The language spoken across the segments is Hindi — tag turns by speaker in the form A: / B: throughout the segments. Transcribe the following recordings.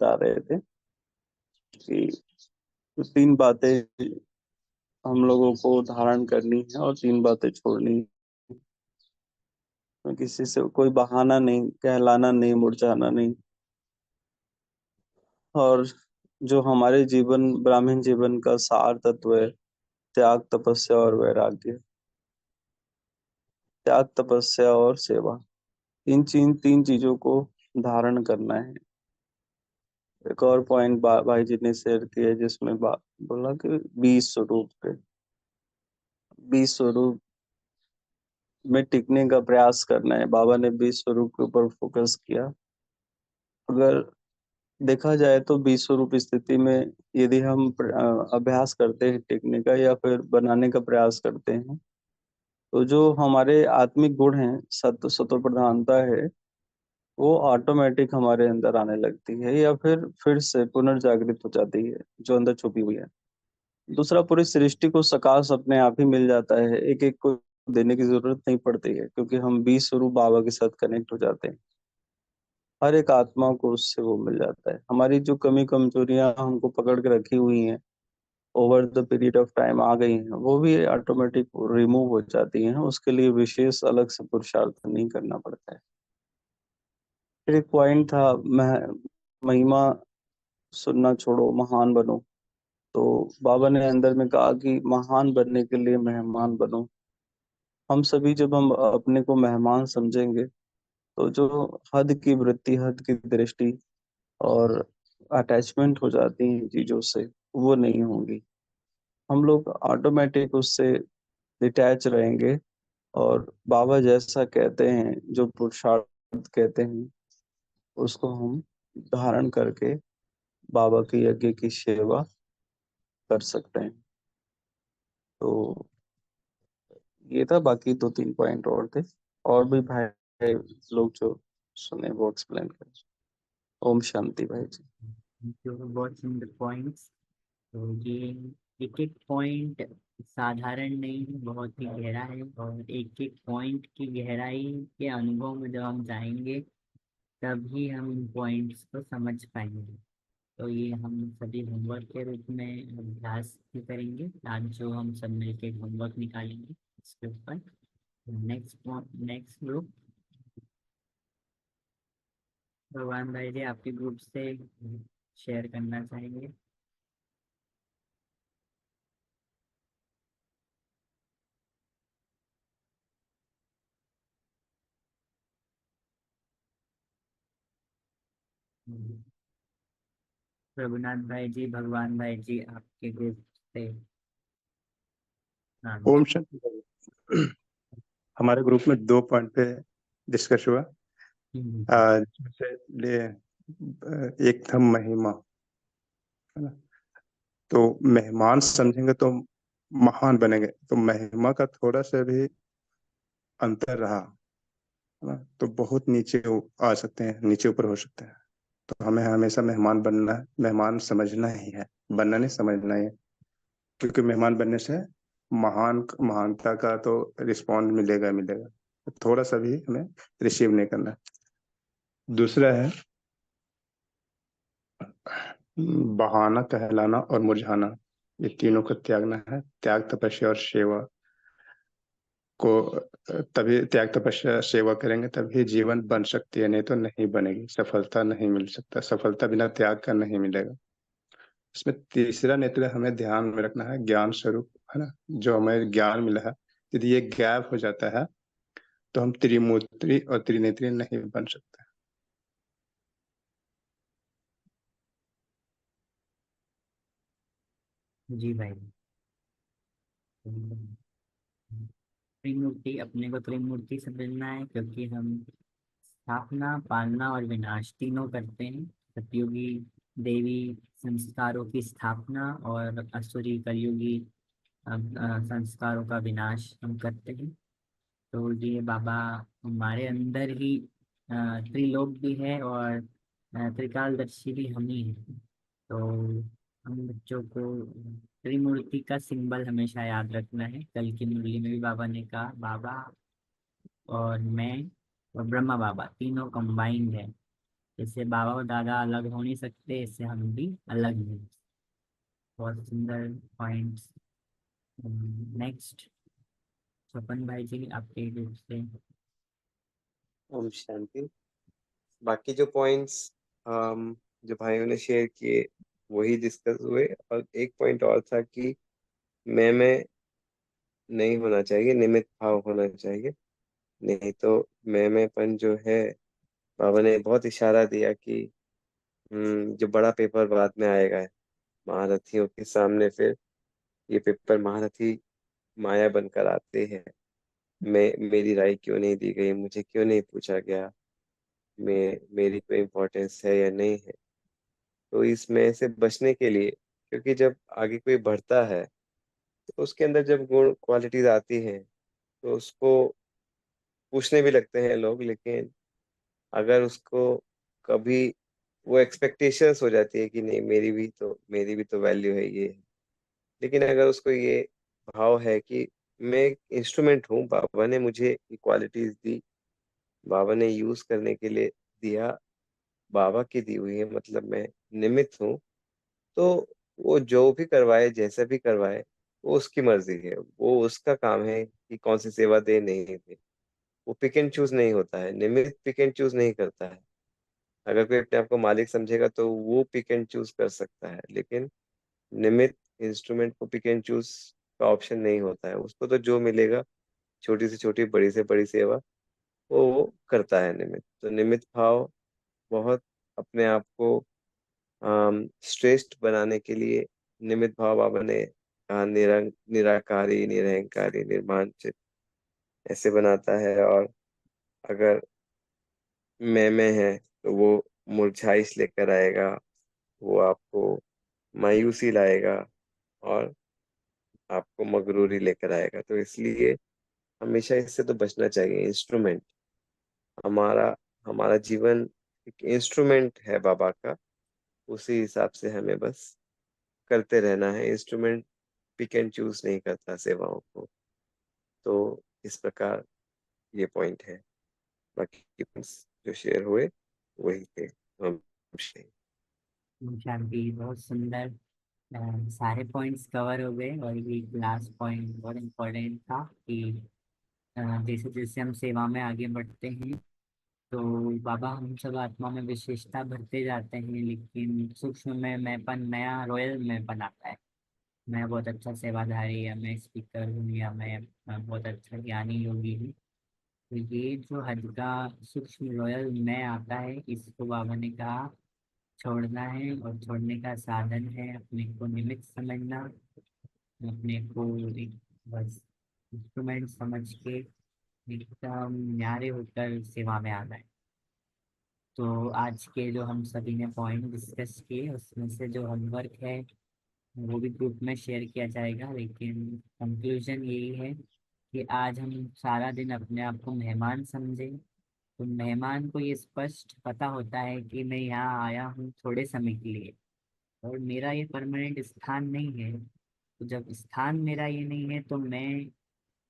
A: बता रहे थे कि तीन बातें हम लोगों को धारण करनी है और तीन बातें छोड़नी है। किसी से कोई बहाना नहीं, कहलाना नहीं, मुरझाना नहीं। और जो हमारे जीवन, ब्राह्मण जीवन का सार तत्व है, त्याग, तपस्या और वैराग्य। त्याग, तपस्या और सेवा, तीन चीजों को धारण करना है। एक और पॉइंट भाई जी ने शेयर किया जिसमें बोला कि 20 स्वरूप के 20 स्वरूप में टिकने का प्रयास करना है। बाबा ने 20 स्वरूप के ऊपर फोकस किया। अगर देखा जाए तो 20 स्वरूप स्थिति में यदि हम अभ्यास करते हैं टिकने का या फिर बनाने का प्रयास करते हैं, तो जो हमारे आत्मिक गुण हैं, सत्व प्रधानता है, वो ऑटोमेटिक हमारे अंदर आने लगती है या फिर से पुनर्जागृत हो जाती है, जो अंदर छुपी हुई है। दूसरा, पूरी सृष्टि को सकाश अपने आप ही मिल जाता है, एक एक को देने की जरूरत नहीं पड़ती है, क्योंकि हम 20 स्वरूप बाबा के साथ कनेक्ट हो जाते हैं। हर एक आत्मा को उससे वो मिल जाता है। हमारी जो कमी कमजोरियां हमको पकड़ के रखी हुई हैं, over the period of time आ गई हैं, वो भी ऑटोमेटिक रिमूव हो जाती हैं। उसके लिए विशेष अलग से पुरुषार्थ नहीं करना पड़ता है। फिर एक पॉइंट था, महिमा सुनना छोड़ो, महान बनो। तो बाबा ने अंदर में कहा कि महान बनने के लिए मेहमान बनो। हम सभी जब हम अपने को मेहमान समझेंगे, तो जो हद की वृत्ति, हद की दृष्टि और अटैचमेंट हो जाती हैं चीजों से, वो नहीं होंगी। हम लोग ऑटोमेटिक उससे डिटैच रहेंगे और बाबा जैसा कहते हैं, जो पुरुषार्थ कहते हैं, उसको हम धारण करके बाबा के यज्ञ की सेवा कर सकते हैं। तो ये था। बाकी दो तीन पॉइंट और थे, और भी भाई लोग जो सुने वो एक्सप्लेन करें। ओम शांति भाई जी।
B: जो बहुत सुंदर पॉइंट्स। तो ये एक एक पॉइंट साधारण नहीं है, बहुत ही गहरा है, और एक एक पॉइंट की गहराई के अनुभव में जब हम जाएंगे तभी हम इन पॉइंट्स को समझ पाएंगे। तो ये हम सभी होमवर्क के रूप में अभ्यास भी करेंगे आज, जो हम सब मिलके होमवर्क निकालेंगे इसके ऊपर। नेक्स्ट ग्रुप, भगवान भाई जी आपके ग्रुप से शेयर करना चाहेंगे। रघुनाथ भाई जी, भगवान भाई जी आपके ग्रुप से। हाँ
C: ओम शांति। हमारे ग्रुप में 2 पॉइंट पे डिस्कस हुआ। जैसे एक था महिमा, है ना। तो मेहमान समझेंगे तो महान बनेंगे, तो महिमा का थोड़ा सा भी अंतर रहा, है ना, तो बहुत नीचे आ सकते हैं, नीचे ऊपर हो सकते हैं। तो हमें हमेशा मेहमान बनना है, मेहमान समझना ही है, बनना नहीं समझना ही है। क्योंकि मेहमान बनने से महानता का तो रिस्पॉन्ड मिलेगा मिलेगा, थोड़ा सा भी हमें रिसीव नहीं करना है। दूसरा है बहाना, कहलाना और मुरझाना, ये तीनों को त्यागना है। त्याग, तपस्या और सेवा को तभी त्याग, तपस्या, सेवा करेंगे तभी जीवन बन सकती है, नहीं तो नहीं बनेगी। सफलता नहीं मिल सकता, सफलता बिना त्याग का नहीं मिलेगा। इसमें तीसरा नेत्र हमें ध्यान में रखना है, ज्ञान स्वरूप, है ना। जो हमें ज्ञान मिला है, यदि ये गैप हो जाता है तो हम त्रिमूर्ति और त्रिनेत्री नहीं बन सकते।
B: जी भाई। त्रिमूर्ति, अपने को त्रिमूर्ति समझना है, क्योंकि हम स्थापना, पालना और विनाश तीनों करते हैं। सतयुगी देवी संस्कारों की स्थापना और असुरी कलयुगी संस्कारों का विनाश हम करते हैं। तो ये बाबा हमारे अंदर ही त्रिलोक भी है और त्रिकालदर्शी भी हम ही हैं। तो हम बच्चों को त्रिमूर्ति का सिंबल हमेशा याद रखना है। कल की मुरली में भी बाबा ने कहा, बाबा और मैं और ब्रह्मा बाबा तीनों कंबाइंड है। इससे बाबा और दादा अलग हो नहीं सकते, इससे हम भी अलग नहीं। बहुत सुंदर पॉइंट्स। नेक्स्ट स्वपन भाई जी, आपके रूप से।
D: ओम शांति। बाकी जो पॉइंट्स जो भाइयों ने शेयर किए वही डिस्कस हुए, और एक पॉइंट और था कि मैं नहीं होना चाहिए, निमित्त भाव होना चाहिए। नहीं तो मैंपन जो है, बाबा ने बहुत इशारा दिया कि जो बड़ा पेपर बाद में आएगा है महारथियों के सामने, फिर ये पेपर महारथी माया बनकर आते हैं। मेरी राय क्यों नहीं दी गई, मुझे क्यों नहीं पूछा गया, मेरी कोई इम्पोर्टेंस है या नहीं है। तो इसमें से बचने के लिए, क्योंकि जब आगे कोई बढ़ता है तो उसके अंदर जब गुण क्वालिटीज आती हैं तो उसको पूछने भी लगते हैं लोग, लेकिन अगर उसको कभी वो एक्सपेक्टेशंस हो जाती है कि नहीं, मेरी भी तो वैल्यू है ये, लेकिन अगर उसको ये भाव है कि मैं एक इंस्ट्रूमेंट हूँ, बाबा ने मुझे क्वालिटीज दी, बाबा ने यूज करने के लिए दिया, बाबा की दी हुई है, मतलब मैं निमित्त हूँ। तो वो जो भी करवाए, जैसा भी करवाए, वो उसकी मर्जी है, वो उसका काम है कि कौन सी सेवा दे नहीं दे। वो पिक एंड चूज नहीं होता है, निमित्त पिक एंड चूज नहीं करता है। अगर कोई अपने आप को मालिक समझेगा तो वो पिक एंड चूज कर सकता है, लेकिन निमित्त इंस्ट्रूमेंट को पिक एंड चूज का ऑप्शन नहीं होता है। उसको तो जो मिलेगा, छोटी से छोटी, बड़ी से बड़ी सेवा, वो करता है निमित्त। तो निमित्त भाव बहुत अपने आप को श्रेष्ठ बनाने के लिए निमित्त भाव बाबा ने कहा, निराकारी, निरहंकारी, निर्माणचित ऐसे बनाता है। और अगर मैं है तो वो मुरझाइश लेकर आएगा, वो आपको मायूसी लाएगा, और आपको मगरूरी लेकर आएगा। तो इसलिए हमेशा इससे तो बचना चाहिए। इंस्ट्रूमेंट, हमारा हमारा जीवन एक इंस्ट्रूमेंट है बाबा का, उसी हिसाब से हमें बस करते रहना है। इंस्ट्रूमेंट पिक एंड चूज नहीं करता सेवाओं को। तो इस प्रकार ये पॉइंट है। बाकी points जो शेयर हुए वही थे। हम शेयर।
B: शांति, बहुत सुंदर। सारे पॉइंट्स कवर हो गए, और ये लास्ट पॉइंट बहुत इम्पोर्टेंट था कि जैसे जैसे हम सेवा में आगे बढ़ते हैं तो बाबा हम सब आत्मा में विशेषता भरते जाते हैं, लेकिन सूक्ष्म में मैंपन, नया रॉयल मैंपन आता है। मैं बहुत अच्छा सेवाधारी, या मैं स्पीकर हूँ, या मैं बहुत अच्छा ज्ञानी योगी हूँ। तो ये जो हद का सूक्ष्म रॉयल मैं आता है, इसको बाबा ने कहा छोड़ना है, और छोड़ने का साधन है अपने को निमित्त समझना, अपने को एक बस इंस्ट्रूमेंट समझ के एकदम न्यारे होकर सेवा में आना है। तो आज के जो हम सभी ने पॉइंट डिस्कस किए, उसमें से जो होमवर्क है वो भी ग्रुप में शेयर किया जाएगा, लेकिन कंक्लूजन यही है कि आज हम सारा दिन अपने आप को मेहमान समझे। तो मेहमान को ये स्पष्ट पता होता है कि मैं यहाँ आया हूँ थोड़े समय के लिए, और मेरा ये परमानेंट स्थान नहीं है। तो जब स्थान मेरा ये नहीं है तो मैं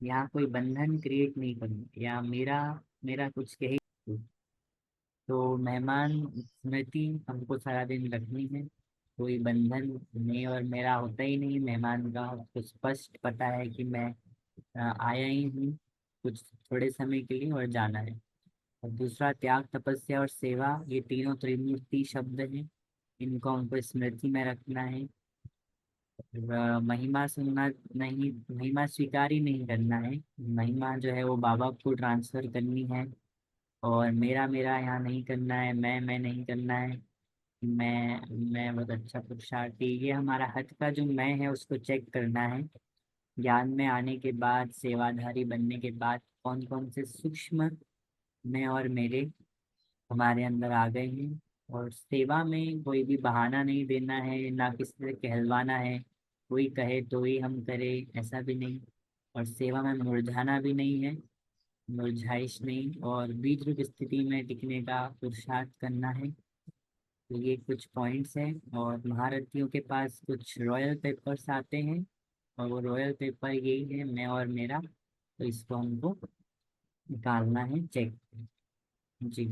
B: यहाँ कोई बंधन क्रिएट नहीं करूँ, या मेरा मेरा कुछ कहे। तो मेहमान स्मृति हमको सारा दिन रखनी है। कोई बंधन नहीं और मेरा होता ही नहीं मेहमान का, तो स्पष्ट पता है कि मैं आया ही हूँ कुछ थोड़े समय के लिए और जाना है। और दूसरा, त्याग, तपस्या और सेवा, ये तीनों त्रिमूर्ति शब्द हैं, इनको हमको स्मृति में रखना है। महिमा सुनना नहीं, महिमा स्वीकार ही नहीं करना है। महिमा जो है वो बाबा को ट्रांसफर करनी है, और मेरा मेरा यहाँ नहीं करना है, मैं नहीं करना है। मैं बहुत अच्छा पुरुषार्थी, ये हमारा हद का जो मैं है उसको चेक करना है। ज्ञान में आने के बाद, सेवाधारी बनने के बाद, कौन कौन से सूक्ष्म मैं और मेरे हमारे अंदर आ गए हैं। और सेवा में कोई भी बहाना नहीं देना है, ना किसी से कहलवाना है। कोई कहे तो ही हम करें, ऐसा भी नहीं। और सेवा में मुरझाना भी नहीं है, मुरझाइश नहीं, और बीज रूप स्थिति में टिकने का पुरुषार्थ करना है। तो ये कुछ पॉइंट्स हैं, और महारथियों के पास कुछ रॉयल पेपर्स आते हैं, और वो रॉयल पेपर यही है, मैं और मेरा। तो इसको हमको निकालना है, चेक। जी।